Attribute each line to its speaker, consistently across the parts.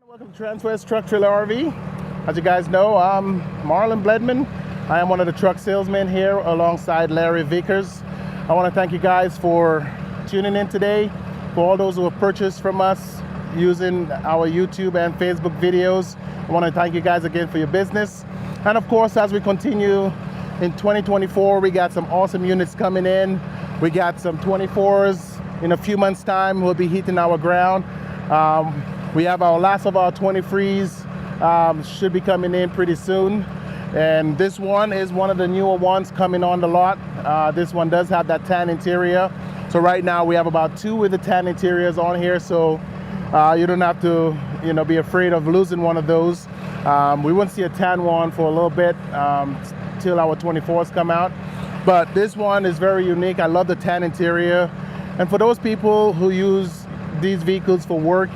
Speaker 1: Welcome to Transwest Truck Trailer RV. As you guys know, I'm Marlon Bledman. I am one of the truck salesmen here alongside Larry Vickers. I want to thank you guys for tuning in today. For all those who have purchased from us using our YouTube and Facebook videos, I want to thank you guys again for your business. And of course, as we continue in 2024, we got some awesome units coming in. We got some 24s in a few months' time. We'll be hitting our ground. We have our last of our 23s should be coming in pretty soon. And this one is one of the newer ones coming on the lot. This one does have that tan interior. So right now we have about 2 with the tan interiors on here. So you don't have to, be afraid of losing one of those. We won't see a tan one for a little bit till our 24s come out. But this one is very unique. I love the tan interior. And for those people who use these vehicles for work,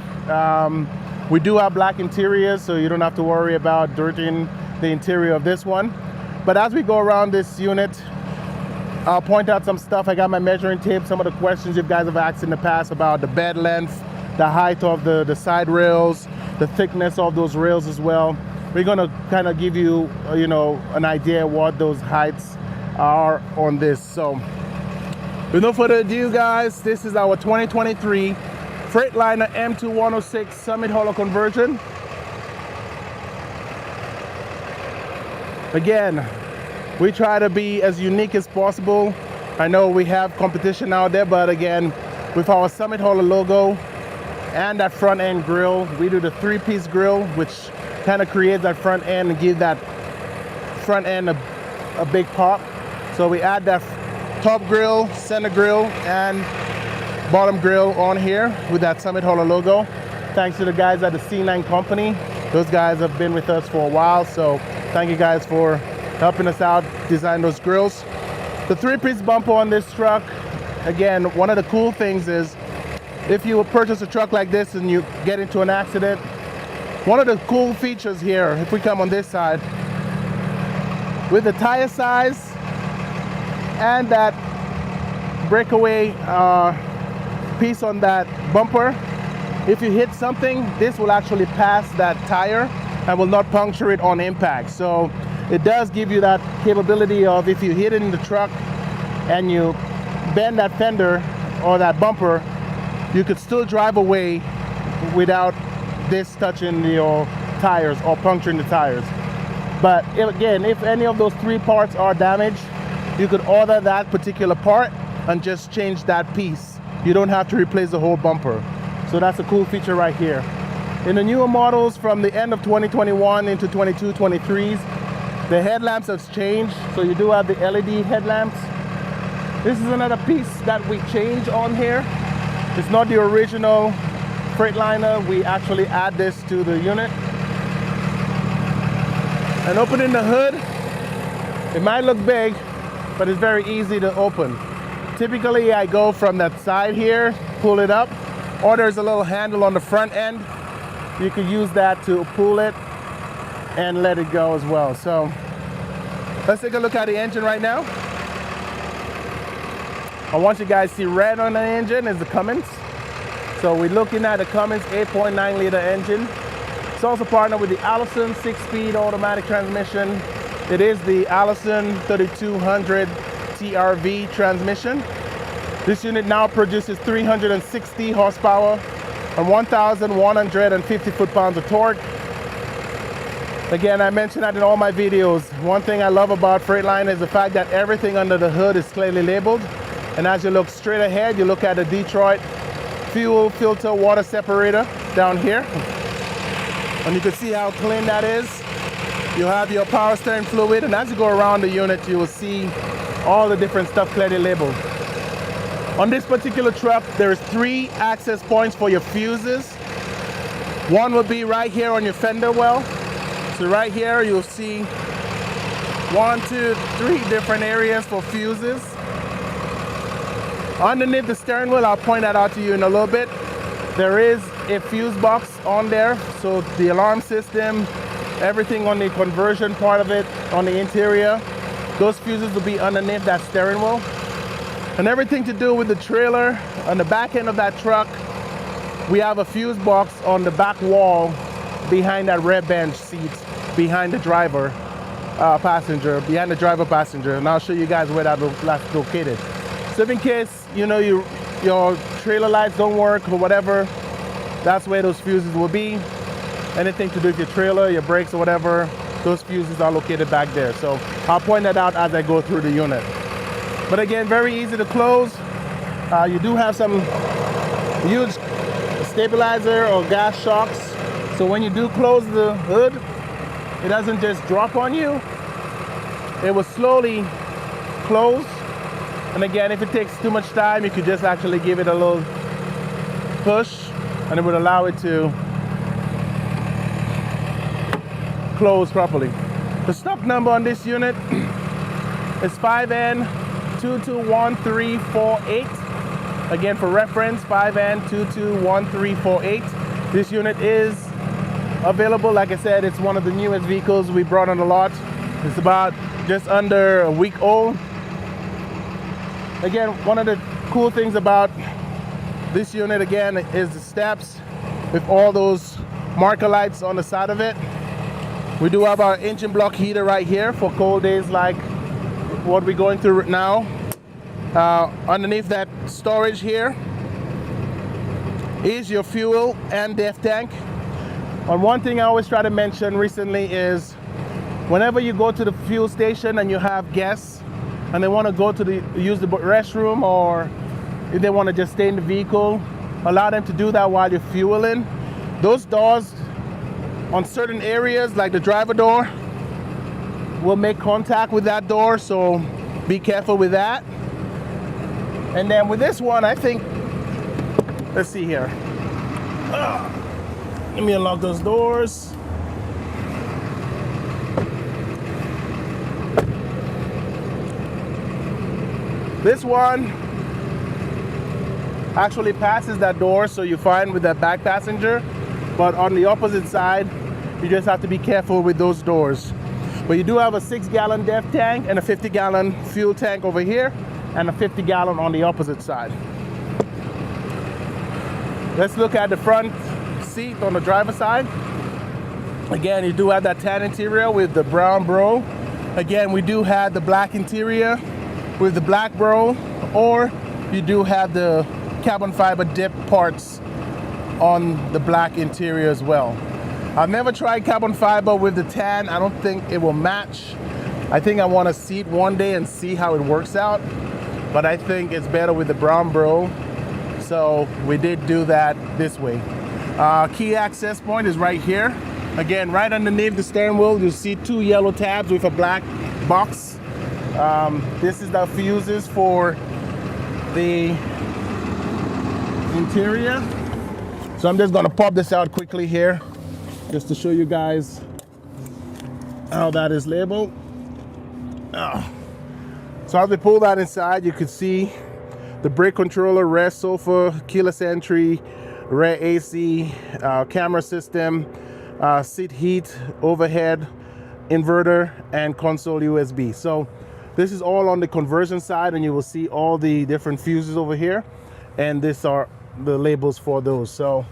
Speaker 1: we do have black interiors, so you don't have to worry about dirtying the interior of this one. But as we go around this unit, I'll point out some stuff. I got my measuring tape, some of the questions you guys have asked in the past about the bed length, the height of the side rails, the thickness of those rails as well. We're gonna kind of give you, an idea what those heights are on this. So with no further ado, guys, this is our 2023 Freightliner M2 106 Summit Hollow conversion. Again, we try to be as unique as possible. I know we have competition out there, but again, with our Summit Hollow logo and that front end grill, we do the 3-piece grill, which kind of creates that front end and give that front end a big pop. So we add that top grill, center grill, and bottom grill on here with that Summit Hollow logo. Thanks to the guys at the C9 company. Those guys have been with us for a while, so thank you guys for helping us out design those grills. The 3-piece bumper on this truck, again, one of the cool things is if you purchase a truck like this and you get into an accident, one of the cool features here, if we come on this side, with the tire size and that breakaway piece on that bumper, if you hit something, this will actually pass that tire and will not puncture it on impact. So it does give you that capability of, if you hit it in the truck and you bend that fender or that bumper, you could still drive away without this touching your tires or puncturing the tires. But again, if any of those 3 parts are damaged, you could order that particular part and just change that piece. You don't have to replace the whole bumper. So that's a cool feature right here. In the newer models from the end of 2021 into 22, 23s, the headlamps have changed. So you do have the LED headlamps. This is another piece that we change on here. It's not the original Freightliner. We actually add this to the unit. And opening the hood, it might look big, but it's very easy to open. Typically, I go from that side here, pull it up, or there's a little handle on the front end. You could use that to pull it and let it go as well. So let's take a look at the engine right now. I want you guys to see red on the engine is the Cummins. So we're looking at the Cummins 8.9 liter engine. It's also partnered with the Allison 6-speed automatic transmission. It is the Allison 3200 TRV transmission. This unit now produces 360 horsepower and 1,150 foot-pounds of torque. Again, I mentioned that in all my videos. One thing I love about Freightliner is the fact that everything under the hood is clearly labeled. And as you look straight ahead, you look at the Detroit fuel filter water separator down here. And you can see how clean that is. You have your power steering fluid, and as you go around the unit, you will see all the different stuff clearly labeled. On this particular truck, there's 3 access points for your fuses. One will be right here on your fender well. So right here, you'll see 1, 2, 3 different areas for fuses. Underneath the steering wheel, I'll point that out to you in a little bit. There is a fuse box on there. So the alarm system, everything on the conversion part of it, on the interior, those fuses will be underneath that steering wheel. And everything to do with the trailer, on the back end of that truck, we have a fuse box on the back wall behind that rear bench seat, behind the driver passenger, behind the driver passenger, and I'll show you guys where that's located. So if in case, you know, your trailer lights don't work or whatever, that's where those fuses will be. Anything to do with your trailer, your brakes or whatever, those fuses are located back there. So I'll point that out as I go through the unit. But again, very easy to close. You do have some huge stabilizer or gas shocks. So when you do close the hood, it doesn't just drop on you. It will slowly close. And again, if it takes too much time, you could just actually give it a little push and it would allow it to close properly. The stock number on this unit is 5N221348. Again, for reference, 5N221348. This unit is available. Like I said, it's one of the newest vehicles we brought on the lot. It's about just under a week old. Again, one of the cool things about this unit, again, is the steps with all those marker lights on the side of it. We do have our engine block heater right here for cold days like what we're going through now. Underneath that storage here is your fuel and DEF tank. And one thing I always try to mention recently is whenever you go to the fuel station and you have guests and they want to go to use the restroom, or if they want to just stay in the vehicle, allow them to do that while you're fueling. Those doors on certain areas, like the driver door, will make contact with that door, so be careful with that. And then with this one, I think, let's see here. Let me unlock those doors. This one actually passes that door, so you're fine with that back passenger. But on the opposite side, you just have to be careful with those doors. But you do have a 6-gallon DEF tank and a 50-gallon fuel tank over here, and a 50-gallon on the opposite side. Let's look at the front seat on the driver's side. Again, you do have that tan interior with the brown bro. Again, we do have the black interior with the black bro, or you do have the carbon fiber dip parts on the black interior as well. I've never tried carbon fiber with the tan. I don't think it will match. I think I want to see it one day and see how it works out, but I think it's better with the brown bro, so we did do that this way. Key access point is right here. Again, right underneath the steering wheel, you'll see 2 yellow tabs with a black box. This is the fuses for the interior. So I'm just gonna pop this out quickly here, just to show you guys how that is labeled. So as we pull that inside, you can see the brake controller, rear sofa, keyless entry, rear AC, camera system, seat heat, overhead, inverter, and console USB. So this is all on the conversion side, and you will see all the different fuses over here, and these are the labels for those. So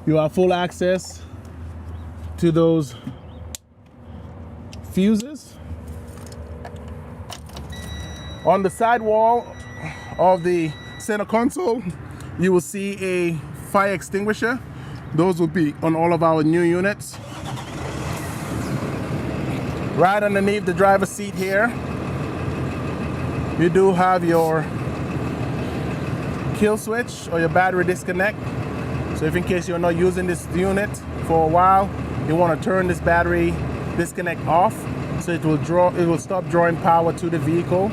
Speaker 1: you have full access to those fuses. On the side wall of the center console, you will see a fire extinguisher. Those will be on all of our new units. Right underneath the driver's seat here, you do have your kill switch or your battery disconnect. So if in case you're not using this unit for a while, you want to turn this battery disconnect off, so it will stop drawing power to the vehicle.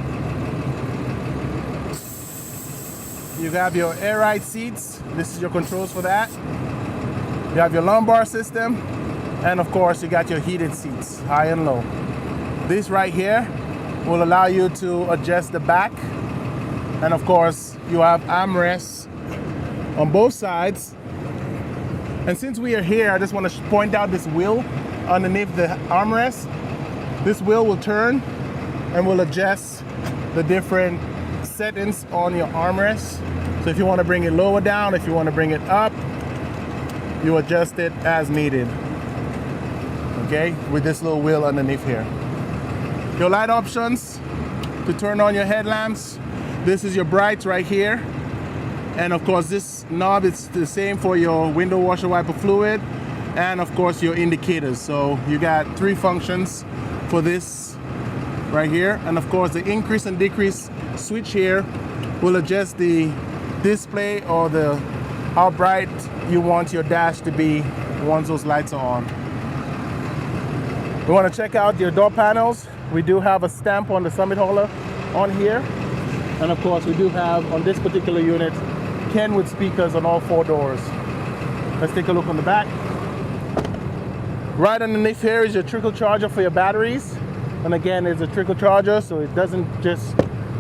Speaker 1: You have your air ride seats. This is your controls for that. You have your lumbar system, and of course you got your heated seats, high and low. This right here will allow you to adjust the back, and of course you have armrests on both sides. And since we are here, I just want to point out this wheel underneath the armrest. This wheel will turn and will adjust the different settings on your armrest. So if you want to bring it lower down, if you want to bring it up, you adjust it as needed. okay, with this little wheel underneath here. Your light options to turn on your headlamps. This is your brights right here. And of course this knob is the same for your window washer wiper fluid and of course your indicators. So you got 3 functions for this right here. And of course the increase and decrease switch here will adjust the display or how bright you want your dash to be once those lights are on. You want to check out your door panels. We do have a stamp on the summit hauler on here. And of course we do have on this particular unit Kenwood speakers on all 4 doors. Let's take a look on the back. Right underneath here is your trickle charger for your batteries. And again, it's a trickle charger, so it doesn't just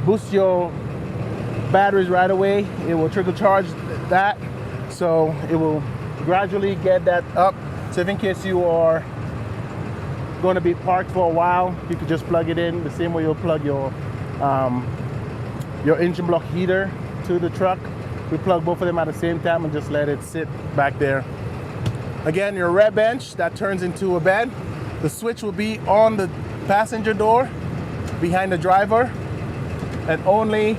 Speaker 1: boost your batteries right away. It will trickle charge that, so it will gradually get that up. So if in case you are going to be parked for a while, you could just plug it in the same way you'll plug your engine block heater to the truck. We plug both of them at the same time and just let it sit back there. Again, your rear bench that turns into a bed. The switch will be on the passenger door behind the driver and only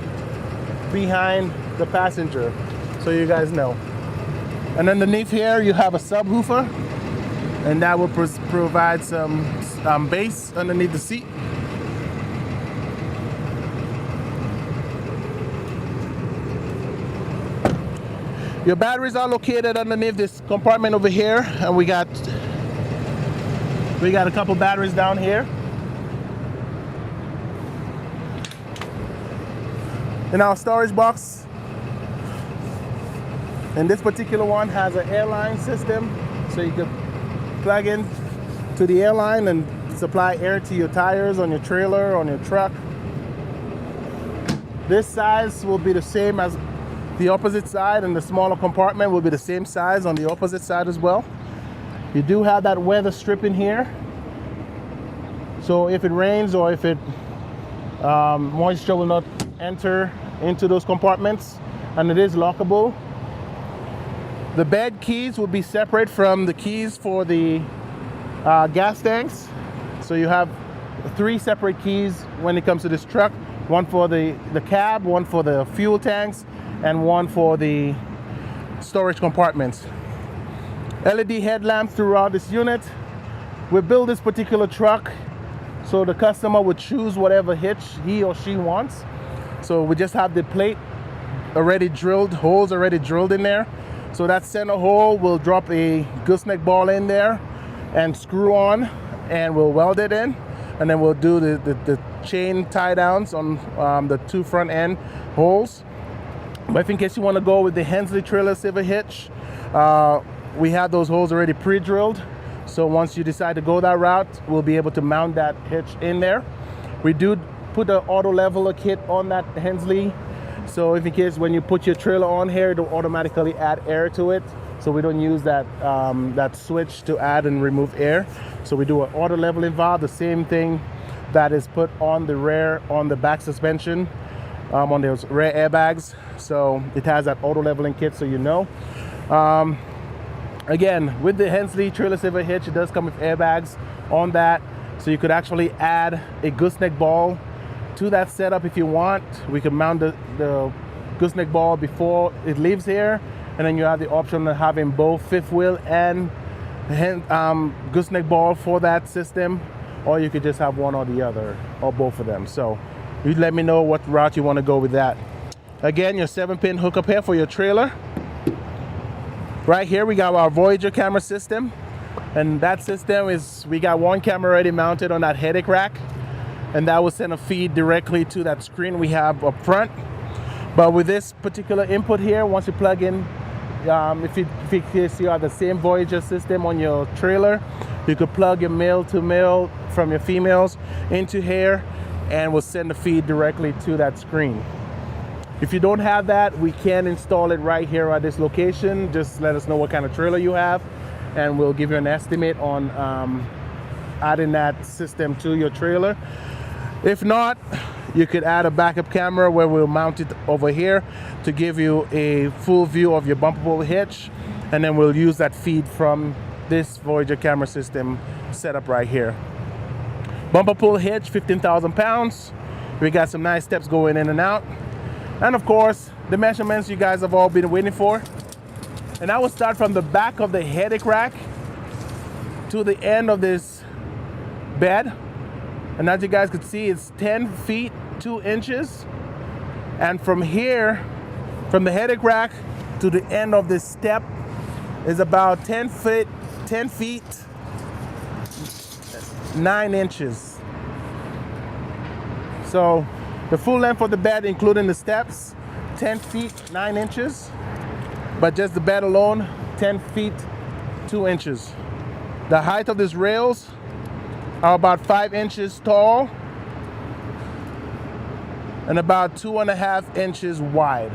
Speaker 1: behind the passenger, so you guys know. And underneath here you have a subwoofer, and that will provide some bass underneath the seat. Your batteries are located underneath this compartment over here, and we got a couple batteries down here. In our storage box, and this particular one has an airline system, so you can plug in to the airline and supply air to your tires on your trailer, on your truck. This size will be the same as the opposite side, and the smaller compartment will be the same size on the opposite side as well. You do have that weather strip in here, so if it rains or if it moisture will not enter into those compartments, and it is lockable. The bed keys will be separate from the keys for the gas tanks, so you have 3 separate keys when it comes to this truck. One for the cab, one for the fuel tanks, and one for the storage compartments. LED headlamps throughout this unit. We built this particular truck so the customer would choose whatever hitch he or she wants. So we just have the plate already drilled, holes already drilled in there. So that center hole will drop a gooseneck ball in there and screw on, and we'll weld it in, and then we'll do the chain tie downs on the 2 front end holes. But if in case you want to go with the Hensley trailer saver hitch, we have those holes already pre-drilled. So once you decide to go that route, we'll be able to mount that hitch in there. We do put an auto leveler kit on that Hensley. So if in case when you put your trailer on here, it'll automatically add air to it. So we don't use that, that switch to add and remove air. So we do an auto leveling valve, the same thing that is put on the rear, on the back suspension, on those rear airbags. So it has that auto leveling kit, so you know. Again, with the Hensley trailer saver hitch, it does come with airbags on that. So you could actually add a gooseneck ball to that setup if you want. We can mount the gooseneck ball before it leaves here, and then you have the option of having both fifth wheel and gooseneck ball for that system, or you could just have one or the other, or both of them. So you let me know what route you want to go with that. Again, your 7-pin hookup here for your trailer. Right here we got our Voyager camera system, and that system is, we got one camera already mounted on that headache rack, and that will send a feed directly to that screen we have up front. But with this particular input here, once you plug in, if you have the same Voyager system on your trailer, you could plug your male to male from your females into here, and we'll send the feed directly to that screen. If you don't have that, we can install it right here at this location. Just let us know what kind of trailer you have, and we'll give you an estimate on adding that system to your trailer. If not, you could add a backup camera where we'll mount it over here to give you a full view of your bumpable hitch, and then we'll use that feed from this Voyager camera system setup right here. Bumper pull hitch, 15,000 pounds. We got some nice steps going in and out. And of course, the measurements you guys have all been waiting for. And I will start from the back of the headache rack to the end of this bed. And as you guys can see, it's 10 feet 2 inches. And from here, from the headache rack to the end of this step is about 10 feet 9 inches. So the full length of the bed, including the steps, 10 feet 9 inches. But just the bed alone, 10 feet 2 inches. The height of these rails are about 5 inches tall and about 2.5 inches wide.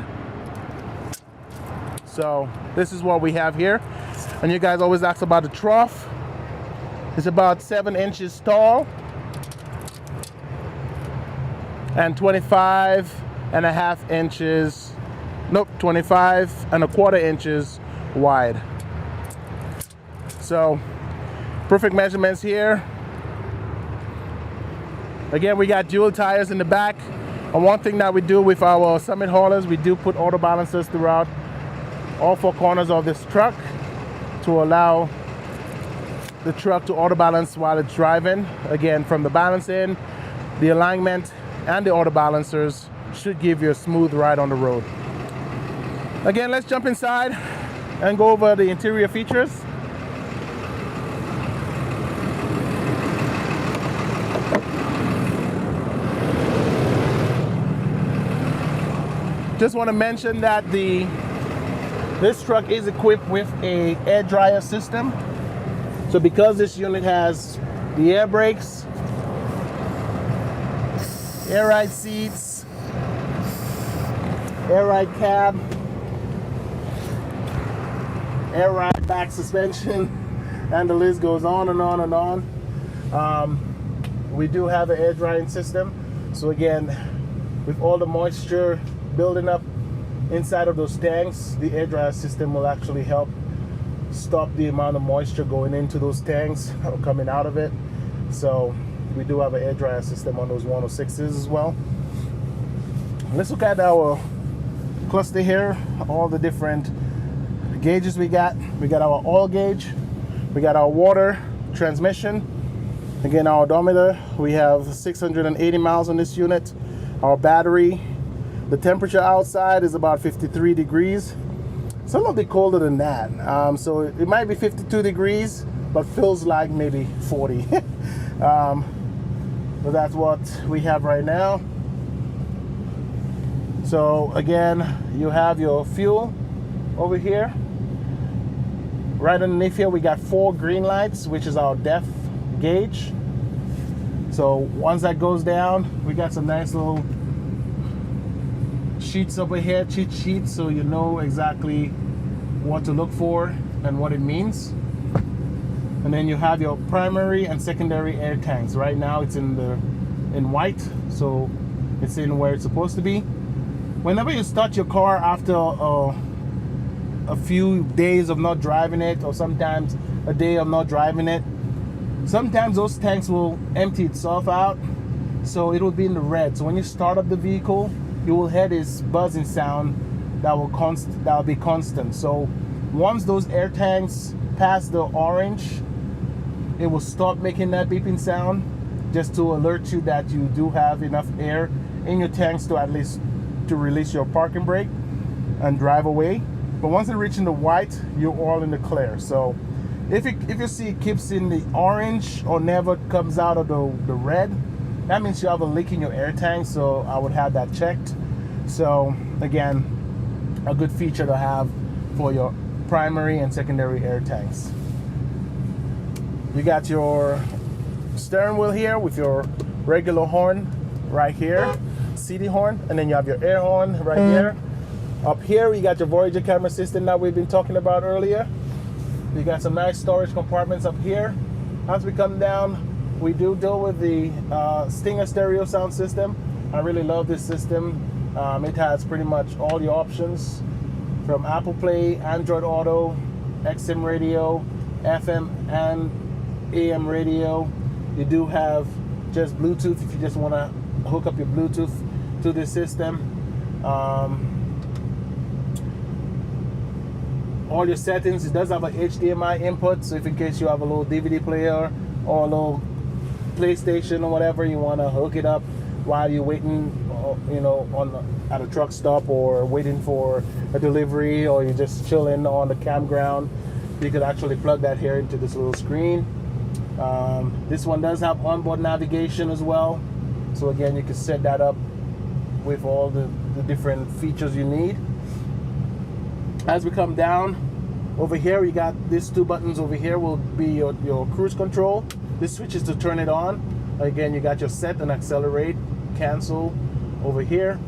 Speaker 1: So this is what we have here. And you guys always ask about the trough. It's about 7 inches tall and 25.5 inches, 25.25 inches wide. So perfect measurements here. Again, we got dual tires in the back. And one thing that we do with our Summit haulers, we do put auto balancers throughout all 4 corners of this truck to allow the truck to auto balance while it's driving. Again, from the balancing, the alignment, and the auto balancers should give you a smooth ride on the road. Again, let's jump inside and go over the interior features. Just want to mention that this truck is equipped with a air dryer system. So because this unit has the air brakes, air ride seats, air ride cab, air ride back suspension, and the list goes on and on and on. We do have an air drying system. So again, with all the moisture building up inside of those tanks, the air dryer system will actually help stop the amount of moisture going into those tanks or coming out of it. So we do have an air dryer system on those 106s as well. Let's look at our cluster here, all the different gauges we got. We got our oil gauge, we got our water, transmission, again our odometer. We have 680 miles on this unit. Our battery, the temperature outside is about 53 degrees. It's a little bit colder than that. So it might be 52 degrees, but feels like maybe 40. But that's what we have right now. So again, you have your fuel over here. Right underneath here, we got 4 green lights, which is our depth gauge. So once that goes down, we got some nice little sheets over here, cheat sheets, so you know exactly what to look for and what it means. And then you have your primary and secondary air tanks. Right now it's in white, so it's in where it's supposed to be. Whenever you start your car after a few days of not driving it, or sometimes a day of not driving it, sometimes those tanks will empty itself out, so it will be in the red. So when you start up the vehicle, you will hear this buzzing sound that will be constant. So once those air tanks pass the orange, it will stop making that beeping sound, just to alert you that you do have enough air in your tanks to at least to release your parking brake and drive away. But once it reaches the white, you're all in the clear. So if you see it keeps in the orange or never comes out of the red, that means you have a leak in your air tank. So I would have that checked. So again, a good feature to have for your primary and secondary air tanks. You got your steering wheel here with your regular horn right here, CD horn, and then you have your air horn right here. Up here, you got your Voyager camera system that we've been talking about earlier. You got some nice storage compartments up here. As we come down, we do deal with the Stinger stereo sound system. I really love this system. It has pretty much all your options from Apple Play, Android Auto, XM radio, FM, and AM radio. You do have just Bluetooth if you just want to hook up your Bluetooth to the system. All your settings. It does have an HDMI input, so if in case you have a little DVD player or a little PlayStation or whatever, you want to hook it up while you're waiting, you know, at a truck stop or waiting for a delivery, or you're just chilling on the campground, you could actually plug that here into this little screen. This one does have onboard navigation as well, so again, you can set that up with all the different features you need. As we come down over here, you got these two buttons over here will be your cruise control. This switch is to turn it on. Again, you got your set and accelerate, cancel over here.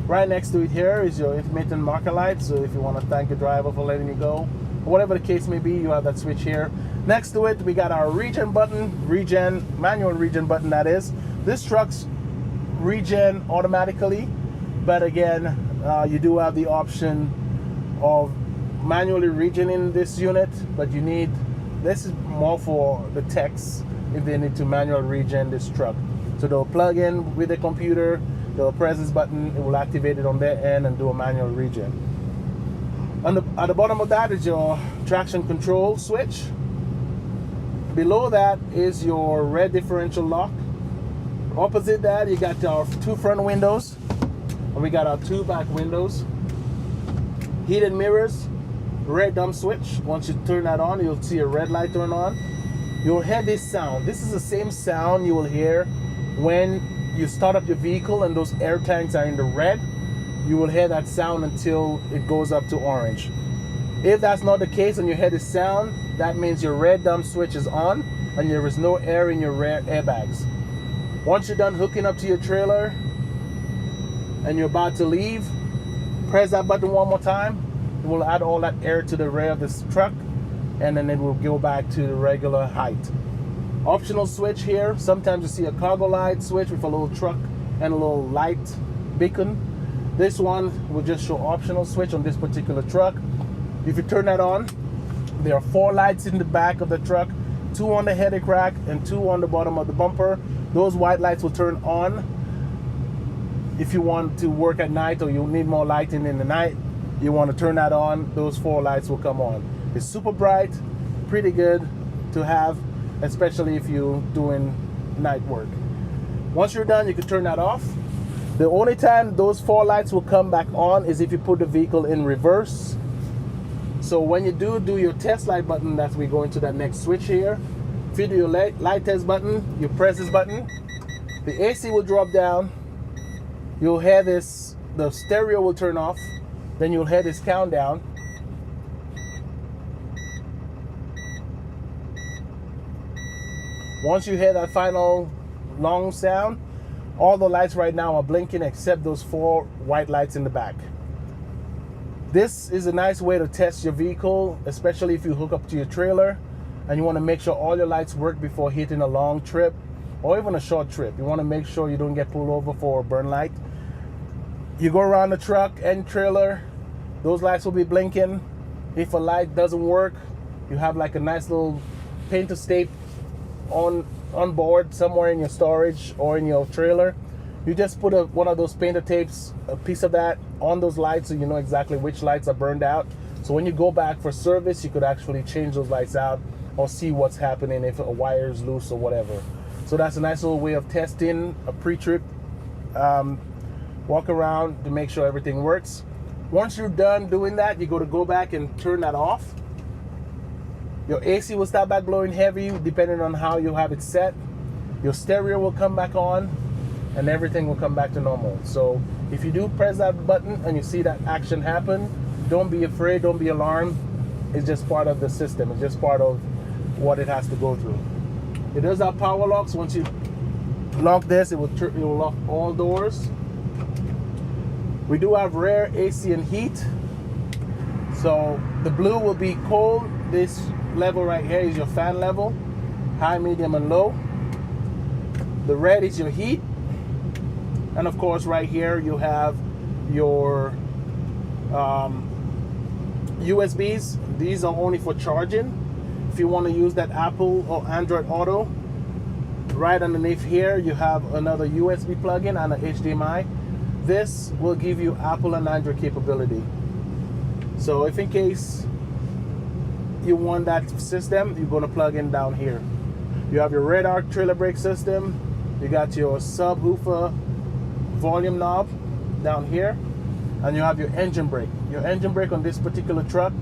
Speaker 1: Right next to it here is your intermittent marker light, so if you want to thank the driver for letting you go, or whatever the case may be, you have that switch here. Next to it, we got our regen button, manual regen button that is. This truck's regen automatically, but again, you do have the option of manually regening this unit, but this is more for the techs if they need to manual regen this truck. So they'll plug in with the computer, they'll press this button, it will activate it on their end and do a manual regen. At the bottom of that is your traction control switch. Below that is your red differential lock. Opposite that, you got our two front windows, and we got our two back windows. Heated mirrors, red dump switch. Once you turn that on, you'll see a red light turn on. You'll hear this sound. This is the same sound you will hear when you start up your vehicle and those air tanks are in the red. You will hear that sound until it goes up to orange. If that's not the case and you hear the sound, that means your red dump switch is on and there is no air in your rear airbags. Once you're done hooking up to your trailer and you're about to leave, press that button one more time. It will add all that air to the rear of this truck, and then it will go back to the regular height. Optional switch here. Sometimes you see a cargo light switch with a little truck and a little light beacon. This one will just show optional switch on this particular truck. If you turn that on, there are 4 lights in the back of the truck, 2 on the headache rack and 2 on the bottom of the bumper. Those white lights will turn on if you want to work at night or you need more lighting in the night. You want to turn that on, those 4 lights will come on. It's super bright, pretty good to have, especially if you're doing night work. Once you're done, you can turn that off. The only time those 4 lights will come back on is if you put the vehicle in reverse. So when you do your test light button, that we go into that next switch here. If you do your light test button, you press this button, the AC will drop down. You'll hear this, the stereo will turn off, then you'll hear this countdown. Once you hear that final long sound, all the lights right now are blinking except those 4 white lights in the back. This is a nice way to test your vehicle, especially if you hook up to your trailer and you want to make sure all your lights work before hitting a long trip or even a short trip. You want to make sure you don't get pulled over for a burn light. You go around the truck and trailer, those lights will be blinking. If a light doesn't work, you have like a nice little painter's tape on board somewhere in your storage or in your trailer. You just put one of those painter tapes, a piece of that on those lights so you know exactly which lights are burned out. So when you go back for service, you could actually change those lights out or see what's happening if a wire is loose or whatever. So that's a nice little way of testing a pre-trip walk around to make sure everything works. Once you're done doing that, you go back and turn that off. Your AC will start back blowing heavy depending on how you have it set. Your stereo will come back on and everything will come back to normal. So if you do press that button and you see that action happen, don't be afraid, don't be alarmed. It's just part of the system. It's just part of what it has to go through. It does have power locks. Once you lock this, it will lock all doors. We do have rear AC and heat. So the blue will be cold. This level right here is your fan level, high, medium, and low. The red is your heat. And of course, right here you have your USBs. These are only for charging. If you want to use that Apple or Android Auto, right underneath here you have another USB plug-in and a HDMI. This will give you Apple and Android capability. So if in case you want that system, you're going to plug in down here. You have your radar trailer brake system. You got your subwoofer volume knob down here, and you have your engine brake. Your engine brake on this particular truck,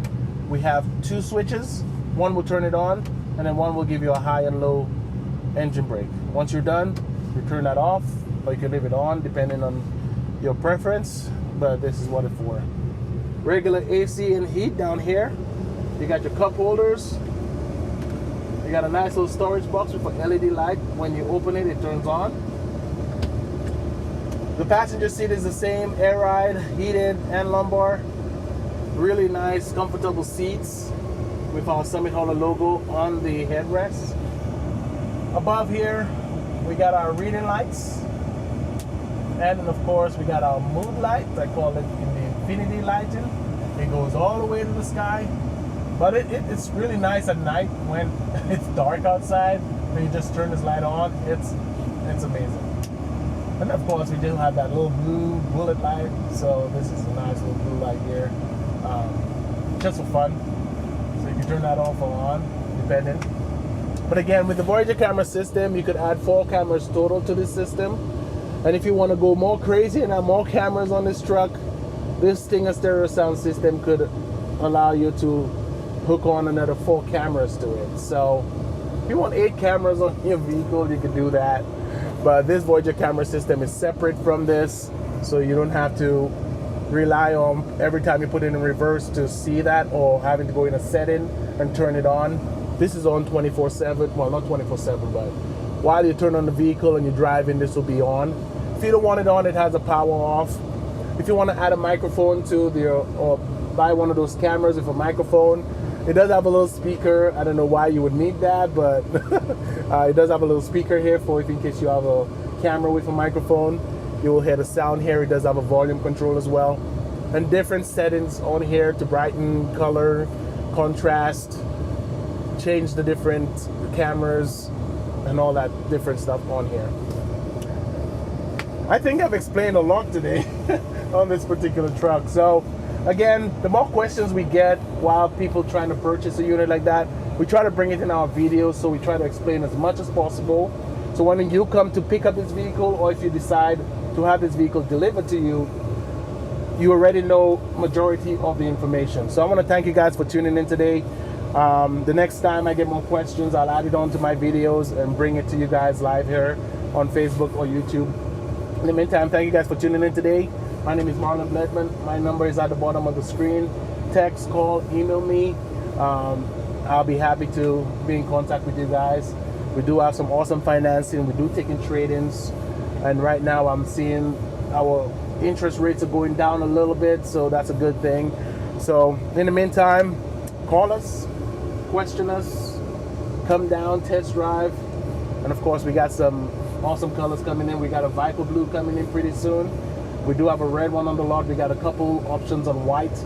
Speaker 1: we have 2 switches. One will turn it on, and then one will give you a high and low engine brake. Once you're done, you turn that off, or you can leave it on depending on your preference, but this is what it's for. Regular AC and heat down here. You got your cup holders. You got a nice little storage box with an LED light. When you open it, it turns on. The passenger seat is the same, air ride, heated and lumbar. Really nice, comfortable seats with our Summit Hauler logo on the headrest. Above here, we got our reading lights. And then of course, we got our mood light. I call it in the infinity lighting. It goes all the way to the sky. But it's really nice at night when it's dark outside. When you just turn this light on, it's amazing. And of course, we do have that little blue bullet light. So this is a nice little blue light here, just for fun. So you can turn that off or on, depending. But again, with the Voyager camera system, you could add 4 cameras total to this system. And if you want to go more crazy and have more cameras on this truck, this Stinger stereo sound system could allow you to hook on another 4 cameras to it. So if you want 8 cameras on your vehicle, you can do that. But this Voyager camera system is separate from this, so you don't have to rely on every time you put it in reverse to see that, or having to go in a setting and turn it on. This is on 24/7. Well, not 24/7, but while you turn on the vehicle and you're driving, this will be on. If you don't want it on, it has a power off. If you want to add a microphone to or buy one of those cameras with a microphone, it does have a little speaker. I don't know why you would need that, but it does have a little speaker here for if in case you have a camera with a microphone, you will hear the sound here. It does have a volume control as well. And different settings on here to brighten, color, contrast, change the different cameras, and all that different stuff on here. I think I've explained a lot today on this particular truck. So again, the more questions we get while people trying to purchase a unit like that, we try to bring it in our videos, so we try to explain as much as possible. So when you come to pick up this vehicle, or if you decide to have this vehicle delivered to you, you already know majority of the information. So I want to thank you guys for tuning in today. The next time I get more questions, I'll add it onto my videos and bring it to you guys live here on Facebook or YouTube. In the meantime, thank you guys for tuning in today. My name is Marlon Bledman. My number is at the bottom of the screen. Text, call, email me. I'll be happy to be in contact with you guys. We do have some awesome financing. We do take in trade-ins. And right now I'm seeing our interest rates are going down a little bit, so that's a good thing. So in the meantime, call us, question us, come down, test drive. And of course, we got some awesome colors coming in. We got a Viper Blue coming in pretty soon. We do have a red one on the lot. We got a couple options on white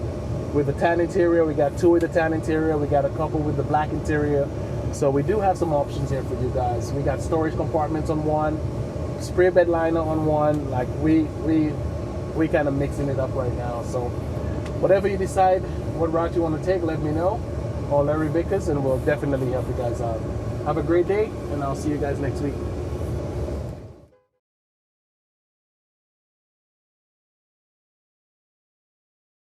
Speaker 1: with the tan interior. We got 2 with the tan interior. We got a couple with the black interior. So we do have some options here for you guys. We got storage compartments on one, spray bed liner on one. Like we kind of mixing it up right now. So whatever you decide, what route you want to take, let me know, or Larry Vickers, and we'll definitely help you guys out. Have a great day, and I'll see you guys next week.